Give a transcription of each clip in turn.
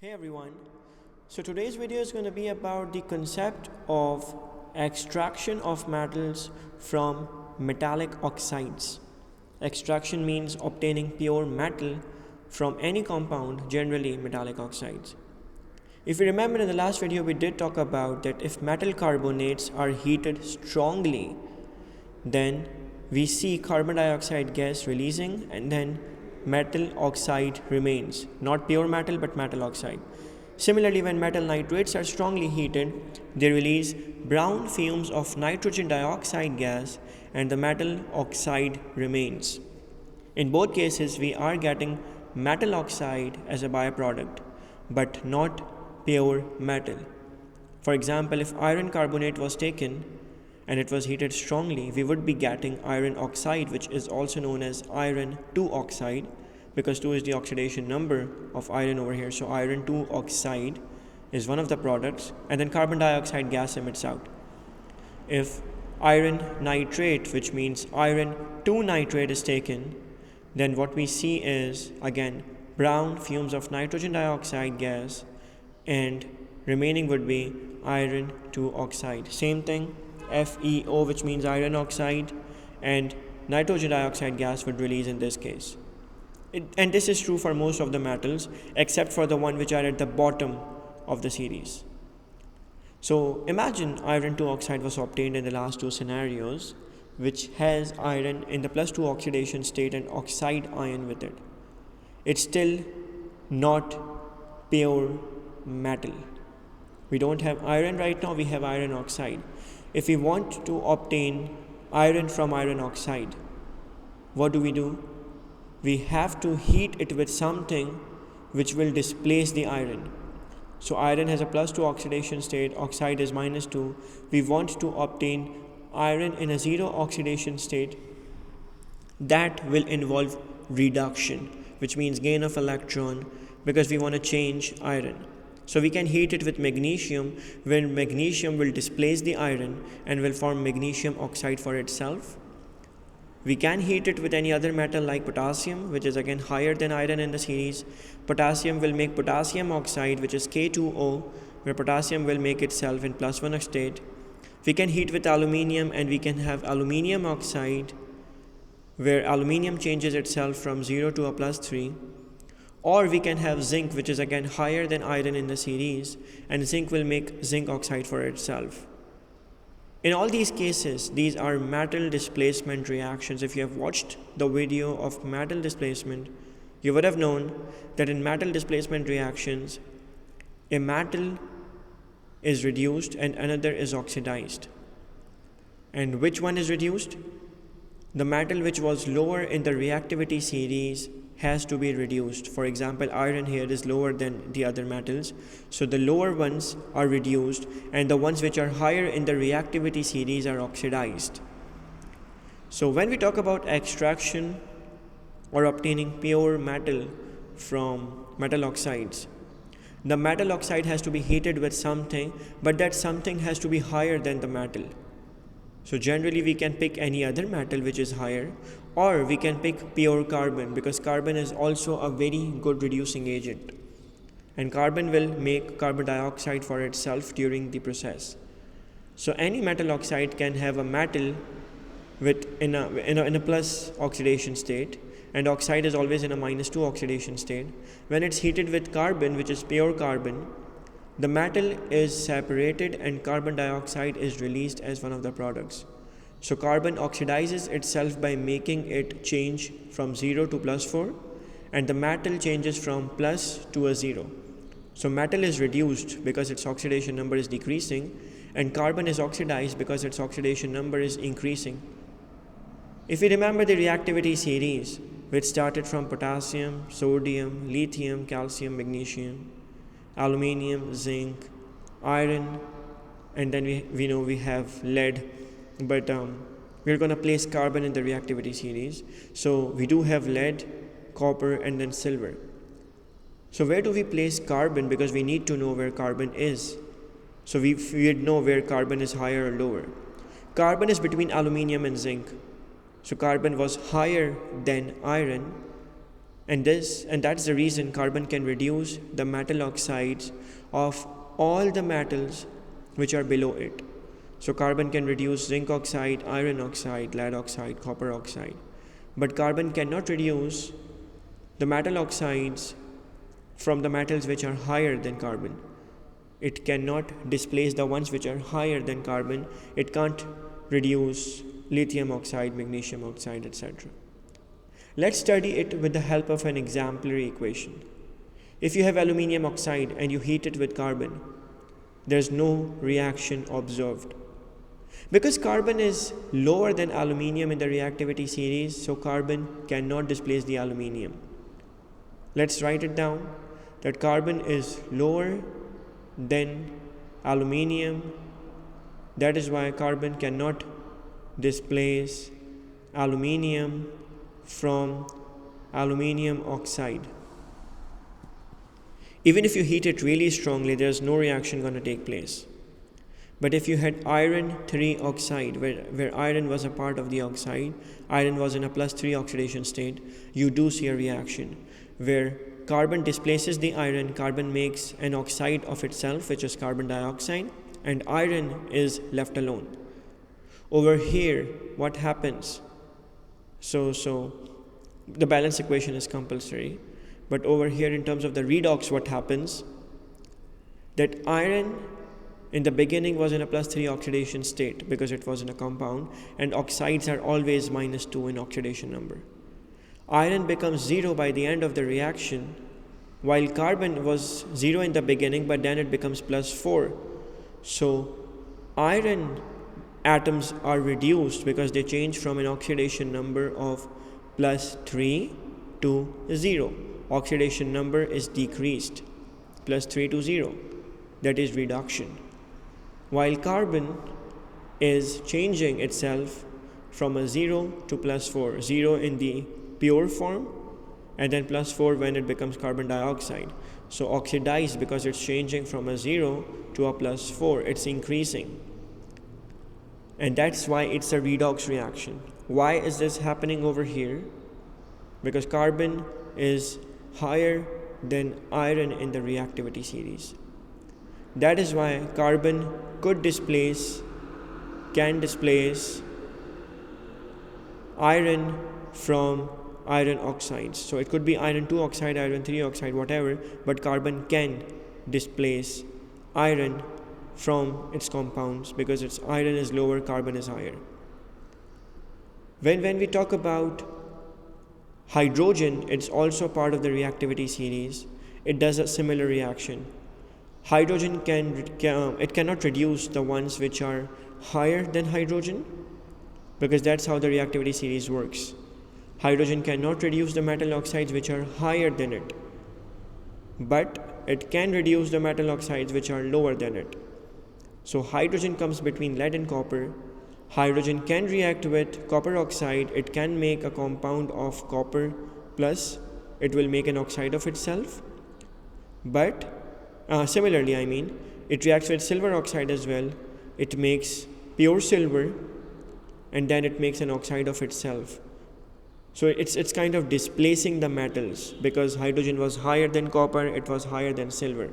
Hey everyone, so today's video is going to be about the concept of extraction of metals from metallic oxides. Extraction means obtaining pure metal from any compound, generally metallic oxides. If you remember in the last video we did talk about that if metal carbonates are heated strongly, then we see carbon dioxide gas releasing and then metal oxide remains, not pure metal but metal oxide. Similarly, when metal nitrates are strongly heated, they release brown fumes of nitrogen dioxide gas and the metal oxide remains. In both cases, we are getting metal oxide as a byproduct, but not pure metal. For example, if iron carbonate was taken and it was heated strongly, we would be getting iron oxide, which is also known as iron 2 oxide, because 2 is the oxidation number of iron over here. So iron 2 oxide is one of the products, and then carbon dioxide gas emits out. If iron nitrate, which means iron 2 nitrate, is taken, then what we see is again brown fumes of nitrogen dioxide gas, and remaining would be iron 2 oxide. Same thing, FeO, which means iron oxide, and nitrogen dioxide gas would release in this case. And this is true for most of the metals except for the one which are at the bottom of the series. So imagine iron 2 oxide was obtained in the last two scenarios, which has iron in the +2 oxidation state and oxide ion with it. It's still not pure metal. We don't have iron right now, we have iron oxide. If we want to obtain iron from iron oxide, what do? We have to heat it with something which will displace the iron. So iron has a +2 oxidation state, oxide is -2. We want to obtain iron in a 0 oxidation state. That will involve reduction, which means gain of electron, because we want to change iron. So we can heat it with magnesium, where magnesium will displace the iron and will form magnesium oxide for itself. We can heat it with any other metal like potassium, which is again higher than iron in the series. Potassium will make potassium oxide, which is K2O, where potassium will make itself in +1 state. We can heat with aluminium and we can have aluminium oxide, where aluminium changes itself from 0 to a +3. Or we can have zinc, which is again higher than iron in the series, and zinc will make zinc oxide for itself. In all these cases, these are metal displacement reactions. If you have watched the video of metal displacement, you would have known that in metal displacement reactions, a metal is reduced and another is oxidized. And which one is reduced? The metal which was lower in the reactivity series has to be reduced. For example, iron here is lower than the other metals, so the lower ones are reduced and the ones which are higher in the reactivity series are oxidized. So when we talk about extraction or obtaining pure metal from metal oxides, the metal oxide has to be heated with something, but that something has to be higher than the metal. So generally we can pick any other metal which is higher, or we can pick pure carbon, because carbon is also a very good reducing agent, and carbon will make carbon dioxide for itself during the process. So any metal oxide can have a metal with in a plus oxidation state, and oxide is always in a -2 oxidation state. When it's heated with carbon, which is pure carbon, the metal is separated and carbon dioxide is released as one of the products. So carbon oxidizes itself by making it change from 0 to +4, and the metal changes from plus to a 0. So metal is reduced because its oxidation number is decreasing, and carbon is oxidized because its oxidation number is increasing. If we remember the reactivity series, which started from potassium, sodium, lithium, calcium, magnesium, aluminium, zinc, iron, and then we know we have lead, but we're going to place carbon in the reactivity series. So we do have lead, copper, and then silver. So where do we place carbon? Because we need to know where carbon is. So we know where carbon is higher or lower. Carbon is between aluminium and zinc. So carbon was higher than iron, And that's the reason carbon can reduce the metal oxides of all the metals which are below it. So carbon can reduce zinc oxide, iron oxide, lead oxide, copper oxide. But carbon cannot reduce the metal oxides from the metals which are higher than carbon. It cannot displace the ones which are higher than carbon. It can't reduce lithium oxide, magnesium oxide, etc. Let's study it with the help of an exemplary equation. If you have aluminium oxide and you heat it with carbon, there's no reaction observed. Because carbon is lower than aluminium in the reactivity series, so carbon cannot displace the aluminium. Let's write it down that carbon is lower than aluminium. That is why carbon cannot displace aluminium from aluminium oxide. Even if you heat it really strongly, there's no reaction going to take place. But if you had iron 3 oxide, where iron was a part of the oxide, iron was in a +3 oxidation state, you do see a reaction where carbon displaces the iron, carbon makes an oxide of itself, which is carbon dioxide, and iron is left alone. Over here, what happens? So the balance equation is compulsory. But over here, in terms of the redox, what happens? That iron in the beginning was in a +3 oxidation state because it was in a compound, and oxides are always -2 in oxidation number. Iron becomes 0 by the end of the reaction, while carbon was 0 in the beginning, but then it becomes +4. So iron atoms are reduced because they change from an oxidation number of +3 to 0. Oxidation number is decreased, +3 to 0. That is reduction. While carbon is changing itself from a 0 to +4, 0 in the pure form, and then +4 when it becomes carbon dioxide. So oxidized because it's changing from a 0 to a +4, it's increasing. And that's why it's a redox reaction. Why is this happening over here? Because carbon is higher than iron in the reactivity series. That is why carbon can displace iron from iron oxides. So it could be iron 2 oxide, iron 3 oxide, whatever, but carbon can displace iron from its compounds because its iron is lower, carbon is higher. When we talk about hydrogen, it's also part of the reactivity series. It does a similar reaction. Hydrogen cannot reduce the ones which are higher than hydrogen because that's how the reactivity series works. Hydrogen cannot reduce the metal oxides which are higher than it, but it can reduce the metal oxides which are lower than it. So hydrogen comes between lead and copper. Hydrogen can react with copper oxide. It can make a compound of copper plus it will make an oxide of itself. But similarly, it reacts with silver oxide as well. It makes pure silver and then it makes an oxide of itself. So it's kind of displacing the metals because hydrogen was higher than copper, it was higher than silver.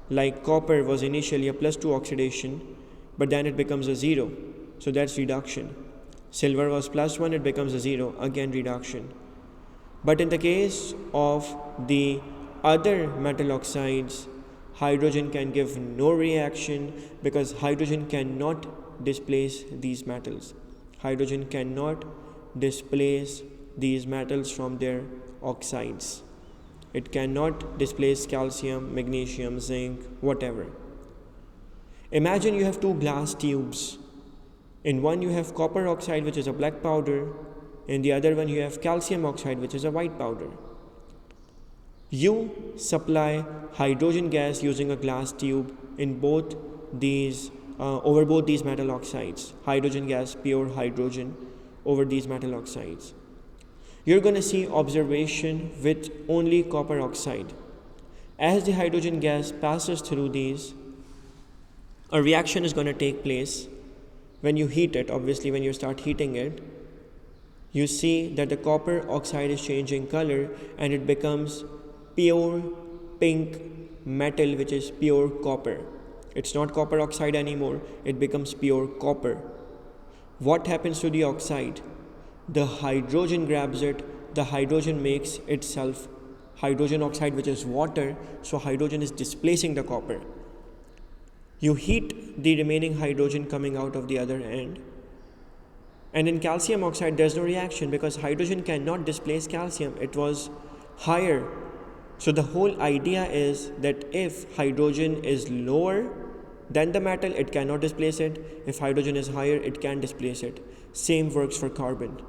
Like copper was initially a +2 oxidation, but then it becomes a 0. So that's reduction. Silver was +1, it becomes a 0, again reduction. But in the case of the other metal oxides, hydrogen can give no reaction because hydrogen cannot displace these metals. Hydrogen cannot displace these metals from their oxides. It cannot displace calcium, magnesium, zinc, whatever. Imagine you have 2 glass tubes. In one you have copper oxide, which is a black powder. In the other one you have calcium oxide, which is a white powder. You supply hydrogen gas using a glass tube in both these over both these metal oxides. Hydrogen gas, pure hydrogen over these metal oxides. You're going to see observation with only copper oxide. As the hydrogen gas passes through these, a reaction is going to take place. When you heat it, obviously when you start heating it, you see that the copper oxide is changing color and it becomes pure pink metal, which is pure copper. It's not copper oxide anymore, it becomes pure copper. What happens to the oxide? The hydrogen grabs it, the hydrogen makes itself hydrogen oxide, which is water, so hydrogen is displacing the copper. You heat the remaining hydrogen coming out of the other end. And in calcium oxide, there's no reaction because hydrogen cannot displace calcium. It was higher. So the whole idea is that if hydrogen is lower than the metal, it cannot displace it. If hydrogen is higher, it can displace it. Same works for carbon.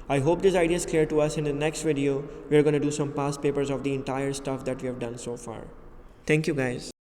I hope this idea is clear to us. In the next video, we are going to do some past papers of the entire stuff that we have done so far. Thank you guys.